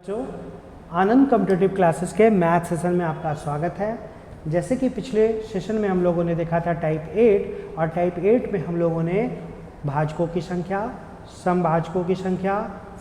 जो आनंद competitive classes के math session में आपका स्वागत है। जैसे कि पिछले सेशन में हम लोगों ने देखा था टाइप 8 और टाइप 8 में हम लोगों ने भाजकों की संख्या, समभाजकों की संख्या,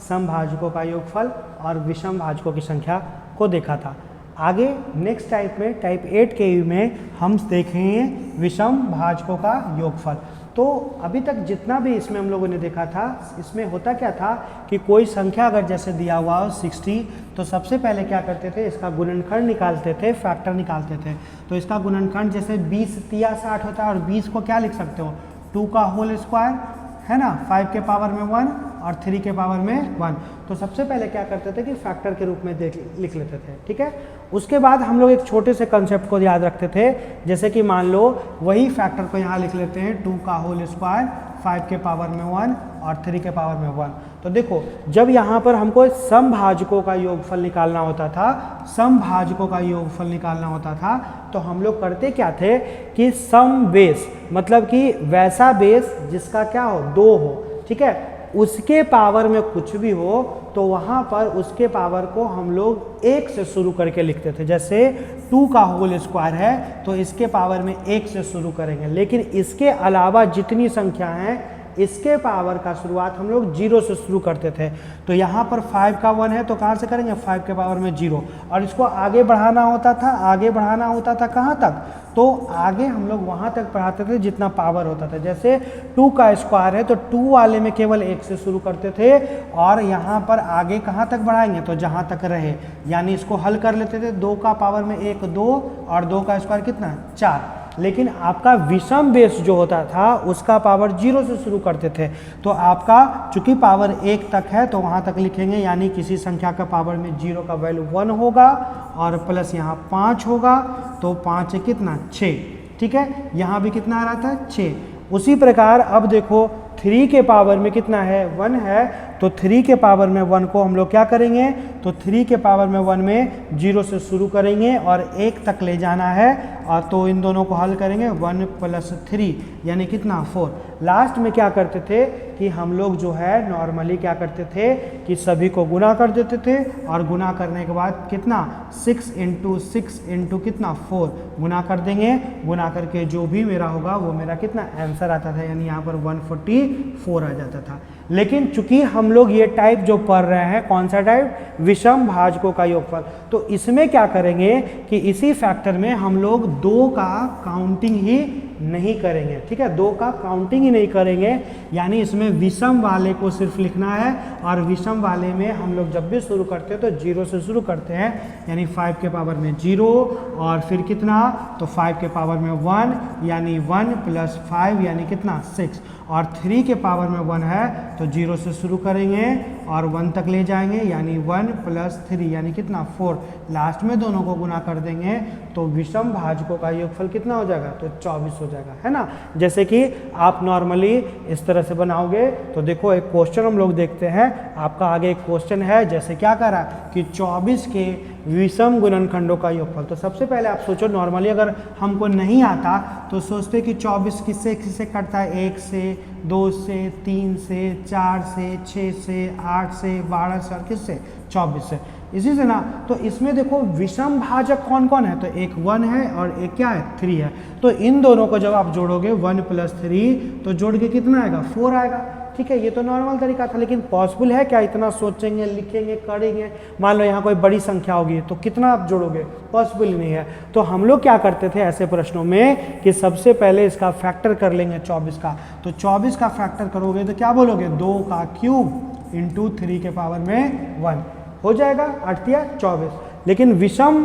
समभाजकों का योगफल और विषम भाजकों की संख्या को देखा था। आगे नेक्स्ट टाइप में टाइप 8 के में हम देखेंगे विषम भाजकों का योगफल। तो अभी तक जितना भी इसमें हम लोगों ने देखा था, इसमें होता क्या था कि कोई संख्या अगर जैसे दिया हुआ हो 60, तो सबसे पहले क्या करते थे, इसका गुणनखंड निकालते थे, फैक्टर निकालते थे। तो इसका गुणनखंड जैसे 20 तिया 60 होता है और 20 को क्या लिख सकते हो, 2 का होल स्क्वायर है ना, 5 के पावर में 1 और 3 के पावर में 1। तो सबसे पहले क्या करते थे कि फैक्टर के रूप में लिख लेते थे, ठीक है। उसके बाद हम लोग एक छोटे से कंसेप्ट को याद रखते थे, जैसे कि मान लो वही फैक्टर को यहाँ लिख लेते हैं, 2 का होल स्क्वायर 5 के पावर में 1 और 3 के पावर में 1। तो देखो जब यहाँ पर हमको समभाजकों का योगफल निकालना होता था, समभाजकों का योगफल निकालना होता था, तो हम लोग करते क्या थे कि सम बेस, मतलब कि वैसा बेस जिसका क्या हो, 2 हो, ठीक है, उसके पावर में कुछ भी हो तो वहाँ पर उसके पावर को हम लोग 1 से शुरू करके लिखते थे। जैसे 2 का होल स्क्वायर है तो इसके पावर में 1 से शुरू करेंगे, लेकिन इसके अलावा जितनी संख्या हैं इसके पावर का शुरुआत हम लोग 0 से शुरू करते थे। तो यहाँ पर 5 का 1 है तो कहाँ से करेंगे, 5 के पावर में 0, और इसको आगे बढ़ाना होता था, आगे बढ़ाना होता था कहाँ तक, तो आगे हम लोग वहाँ तक बढ़ाते थे जितना पावर होता था। जैसे 2 का स्क्वायर है तो 2 वाले में केवल 1 से शुरू करते थे और यहाँ पर आगे कहाँ तक बढ़ाएंगे, तो जहाँ तक रहे, यानी इसको हल कर लेते थे। 2 का पावर में 1 2 और 2 का स्क्वायर कितना है, 4। लेकिन आपका विषम बेस जो होता था उसका पावर 0 से शुरू करते थे। तो आपका चूंकि पावर 1 तक है तो वहाँ तक लिखेंगे, यानी किसी संख्या का पावर में 0 का वैल्यू 1 होगा और प्लस यहाँ 5 होगा, तो 5 है कितना, 6, ठीक है। यहाँ भी कितना आ रहा था, 6। उसी प्रकार अब देखो 3 के पावर में कितना है, 1 है, तो 3 के पावर में 1 को हम लोग क्या करेंगे, तो 3 के पावर में 1 में 0 से शुरू करेंगे और 1 तक ले जाना है, और तो इन दोनों को हल करेंगे, 1 + 3 यानी कितना, 4। लास्ट में क्या करते थे कि हम लोग जो है नॉर्मली क्या करते थे कि सभी को गुना कर देते थे, और गुना करने के बाद कितना, 6 × 6 × कितना, 4 गुना कर देंगे। गुना करके जो भी मेरा होगा वो मेरा कितना आंसर आता था, यानी यहाँ पर 144 आ जाता था। लेकिन चूंकि हम लोग ये टाइप जो पढ़ रहे हैं, कौन सा टाइप, विषम भाजकों का योगफल, तो इसमें क्या करेंगे कि इसी फैक्टर में हम लोग 2 का काउंटिंग ही नहीं करेंगे, ठीक है, 2 का काउंटिंग ही नहीं करेंगे, यानी इसमें विषम वाले को सिर्फ लिखना है। और विषम वाले में हम लोग जब भी शुरू करते हैं तो 0 से शुरू करते हैं, यानी 5 के पावर में 0 और फिर कितना, तो 5 के पावर में 1 यानी 1 + 5 यानी कितना, 6, और 3 के पावर में 1 है तो 0 से शुरू करेंगे और 1 तक ले जाएंगे, यानी 1 + 3 यानी कितना, 4। लास्ट में दोनों को गुना कर देंगे तो विषम भाजकों का योगफल कितना हो जाएगा, तो 24 हो जाएगा, है ना। जैसे कि आप नॉर्मली इस तरह से बनाओगे तो देखो एक क्वेश्चन हम लोग देखते हैं, आपका आगे एक क्वेश्चन है, जैसे क्या कर रहा है कि 24 के विषम गुणनखंडों का योगफल। तो सबसे पहले आप सोचो, नॉर्मली अगर हमको नहीं आता तो सोचते कि 24 किससे किससे कटता है, 1 से, 2 से, 3 से, 4 से, 6 से, 8 से, 12 से, और किससे, 24 से, इसी से ना। तो इसमें देखो विषम भाजक कौन कौन है, तो एक 1 है और एक क्या है, 3 है। तो इन दोनों को जब आप जोड़ोगे 1 + 3 तो जोड़ के कितना आएगा, 4 आएगा, ठीक है। ये तो नॉर्मल तरीका था, लेकिन पॉसिबल है क्या, इतना सोचेंगे, लिखेंगे, करेंगे, मान लो यहाँ कोई बड़ी संख्या होगी तो कितना आप जोड़ोगे, पॉसिबल नहीं है। तो हम लोग क्या करते थे ऐसे प्रश्नों में कि सबसे पहले इसका फैक्टर कर लेंगे 24 का। तो 24 का फैक्टर करोगे तो क्या बोलोगे, 2 का क्यूब × 3 के पावर में 1 हो जाएगा, 8 या 24। लेकिन विषम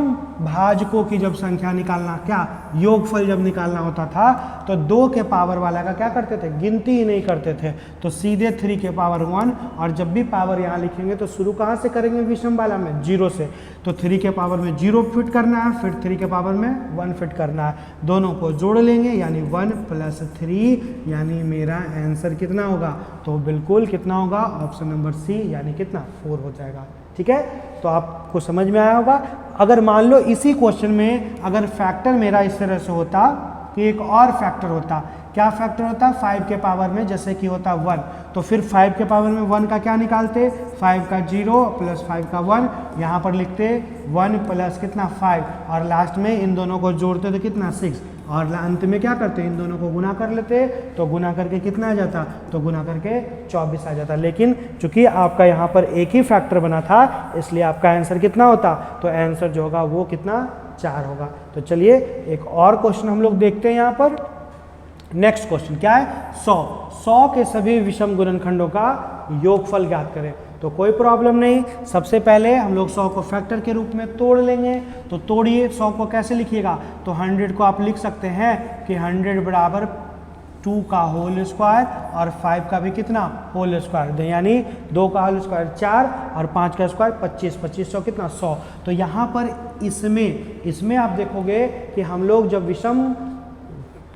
भाजकों की जब संख्या निकालना, क्या योगफल जब निकालना होता था तो 2 के पावर वाला का क्या करते थे, गिनती ही नहीं करते थे, तो सीधे 3 के पावर 1, और जब भी पावर यहाँ लिखेंगे तो शुरू कहाँ से करेंगे, विषम वाला में 0 से। तो 3 के पावर में 0 फिट करना है, फिर 3 के पावर में 1 फिट करना है, दोनों को जोड़ लेंगे, यानी 1 + 3 यानी मेरा आंसर कितना होगा, तो बिल्कुल कितना होगा, ऑप्शन नंबर सी, यानी कितना, 4 हो जाएगा, ठीक है। तो आपको समझ में आया होगा। अगर मान लो इसी क्वेश्चन में अगर फैक्टर मेरा इस तरह से होता कि एक और फैक्टर होता, क्या फैक्टर होता, 5 के पावर में जैसे कि होता 1, तो फिर 5 के पावर में 1 का क्या निकालते, 5 का 0 प्लस 5 का 1, यहाँ पर लिखते 1 प्लस कितना 5, और लास्ट में इन दोनों को जोड़ते तो कितना 6, और अंत में क्या करते, इन दोनों को गुना कर लेते, तो गुना करके कितना आ जाता, तो गुना करके 24 आ जाता। लेकिन चूंकि आपका यहाँ पर एक ही फैक्टर बना था, इसलिए आपका आंसर कितना होता, तो आंसर जो होगा वो कितना 4 होगा। तो चलिए एक और क्वेश्चन हम लोग देखते हैं यहाँ पर। नेक्स्ट क्वेश्चन क्या है, 100 के सभी विषम गुणनखंडों का योगफल ज्ञात करें। तो कोई प्रॉब्लम नहीं, सबसे पहले हम लोग 100 को फैक्टर के रूप में तोड़ लेंगे। तो तोड़िए, 100 को कैसे लिखिएगा, तो 100 को आप लिख सकते हैं कि 100 बराबर 2 का होल स्क्वायर और 5 का भी कितना होल स्क्वायर, यानी 2 का होल स्क्वायर 4 और 5 का स्क्वायर 25, 25 सौ कितना 100। तो यहाँ पर इसमें आप देखोगे कि हम लोग जब विषम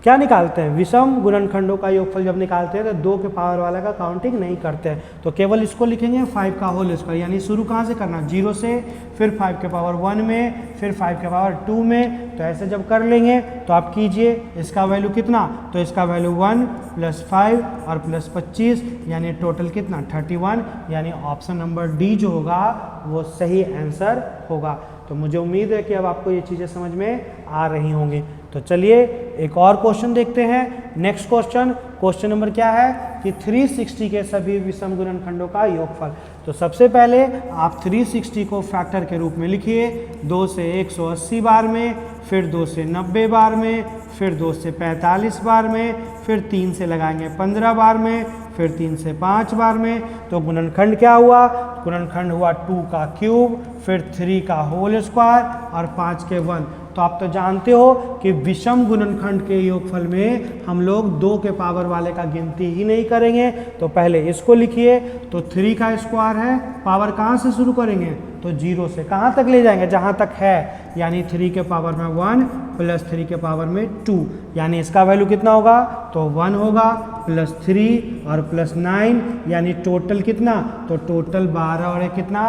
क्या निकालते हैं, विषम गुणनखंडों का योगफल जब निकालते हैं तो 2 के पावर वाला का काउंटिंग नहीं करते हैं, तो केवल इसको लिखेंगे 5 का होल स्क्वायर, यानी शुरू कहाँ से करना, 0 से, फिर 5 के पावर 1 में, फिर 5 के पावर 2 में। तो ऐसे जब कर लेंगे तो आप कीजिए, इसका वैल्यू कितना, तो इसका वैल्यू 1 प्लस 5 और प्लस 25, यानी टोटल कितना 31, यानी ऑप्शन नंबर डी जो होगा वो सही आंसर होगा। तो मुझे उम्मीद है कि अब आपको ये चीज़ें समझ में आ रही होंगी। तो चलिए एक और क्वेश्चन देखते हैं। नेक्स्ट क्वेश्चन नंबर क्या है कि 360 के सभी विषम गुणनखंडों का योगफल। तो सबसे पहले आप 360 को फैक्टर के रूप में लिखिए, 2 से 180 बार में, फिर 2 से 90 बार में, फिर 2 से 45 बार में, फिर 3 से लगाएंगे 15 बार में, फिर 3 से 5 बार में। तो गुणनखंड क्या हुआ, गुणनखंड हुआ 2 का क्यूब, फिर 3 का होल स्क्वायर और 5 के 1। तो आप तो जानते हो कि विषम गुणनखंड के योगफल में हम लोग 2 के पावर वाले का गिनती ही नहीं करेंगे। तो पहले इसको लिखिए, तो 3 का स्क्वायर है, पावर कहाँ से शुरू करेंगे, तो 0 से कहाँ तक ले जाएंगे, जहाँ तक है, यानी 3 के पावर में 1 प्लस 3 के पावर में 2, यानी इसका वैल्यू कितना होगा, तो 1 होगा, प्लस 3 और प्लस 9, यानी टोटल कितना, तो टोटल 12 और 1 कितना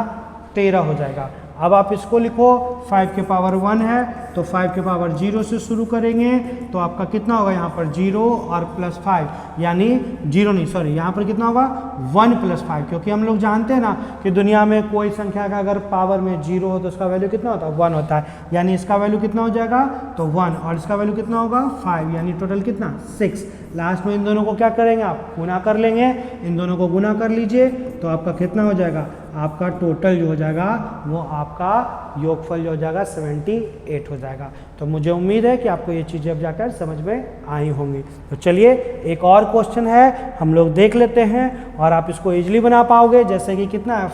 13 हो जाएगा। अब आप इसको लिखो, 5 के पावर 1 है तो 5 के पावर 0 से शुरू करेंगे, तो आपका कितना होगा यहाँ पर 0 और प्लस 5, यानी 0 नहीं सॉरी, यहाँ पर कितना होगा 1 प्लस 5, क्योंकि हम लोग जानते हैं ना कि दुनिया में कोई संख्या का अगर पावर में 0 हो तो उसका वैल्यू कितना होता है 1 होता है, यानी इसका वैल्यू कितना हो जाएगा, तो 1, और इसका वैल्यू कितना होगा 5, यानी टोटल कितना 6। लास्ट में इन दोनों को क्या करेंगे, आप गुना कर लेंगे, इन दोनों को गुना कर लीजिए, तो आपका कितना हो जाएगा, आपका टोटल जो हो जाएगा वो आपका योगफल जो हो जाएगा 78 हो जाएगा। तो मुझे उम्मीद है कि आपको ये चीज़ें अब जाकर समझ में आई होंगी। तो चलिए एक और क्वेश्चन है, हम लोग देख लेते हैं और आप इसको इजीली बना पाओगे। जैसे कि कितना है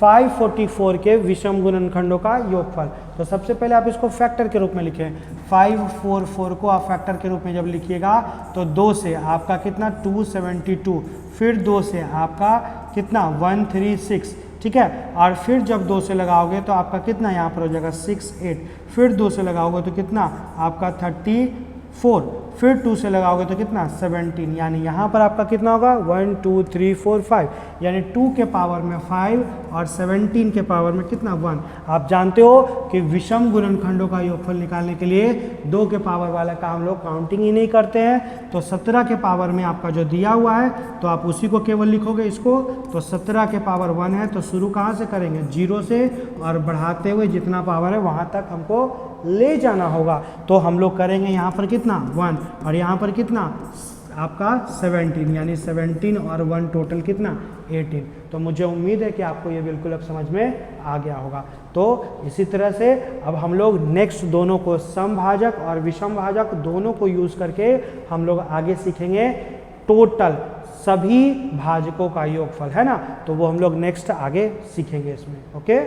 544 के विषम गुणनखंडों का योगफल। तो सबसे पहले आप इसको फैक्टर के रूप में लिखें, 544 को आप फैक्टर के रूप में जब लिखिएगा तो 2 से आपका कितना 272, फिर 2 से आपका कितना 136, ठीक है, और फिर जब 2 से लगाओगे तो आपका कितना यहाँ पर हो जाएगा 68, फिर 2 से लगाओगे तो कितना आपका 34, फिर 2 से लगाओगे तो कितना 17, यानी यहाँ पर आपका कितना होगा 1 2 3 4 5, यानी 2 के पावर में 5 और 17 के पावर में कितना 1। आप जानते हो कि विषम गुणनखंडों का योगफल निकालने के लिए 2 के पावर वाला का हम लोग काउंटिंग ही नहीं करते हैं। तो 17 के पावर में आपका जो दिया हुआ है तो आप उसी को केवल लिखोगे इसको, तो 17 के पावर 1 है तो शुरू कहाँ से करेंगे 0 से, और बढ़ाते हुए जितना पावर है वहाँ तक हमको ले जाना होगा। तो हम लोग करेंगे यहाँ पर कितना 1 और यहाँ पर कितना आपका 17, यानी 17 और 1 टोटल कितना 18। तो मुझे उम्मीद है कि आपको ये बिल्कुल अब समझ में आ गया होगा। तो इसी तरह से अब हम लोग नेक्स्ट दोनों को समभाजक और विषम भाजक दोनों को यूज़ करके हम लोग आगे सीखेंगे टोटल सभी भाजकों का योगफल, है ना। तो वो हम लोग नेक्स्ट आगे सीखेंगे इसमें। ओके।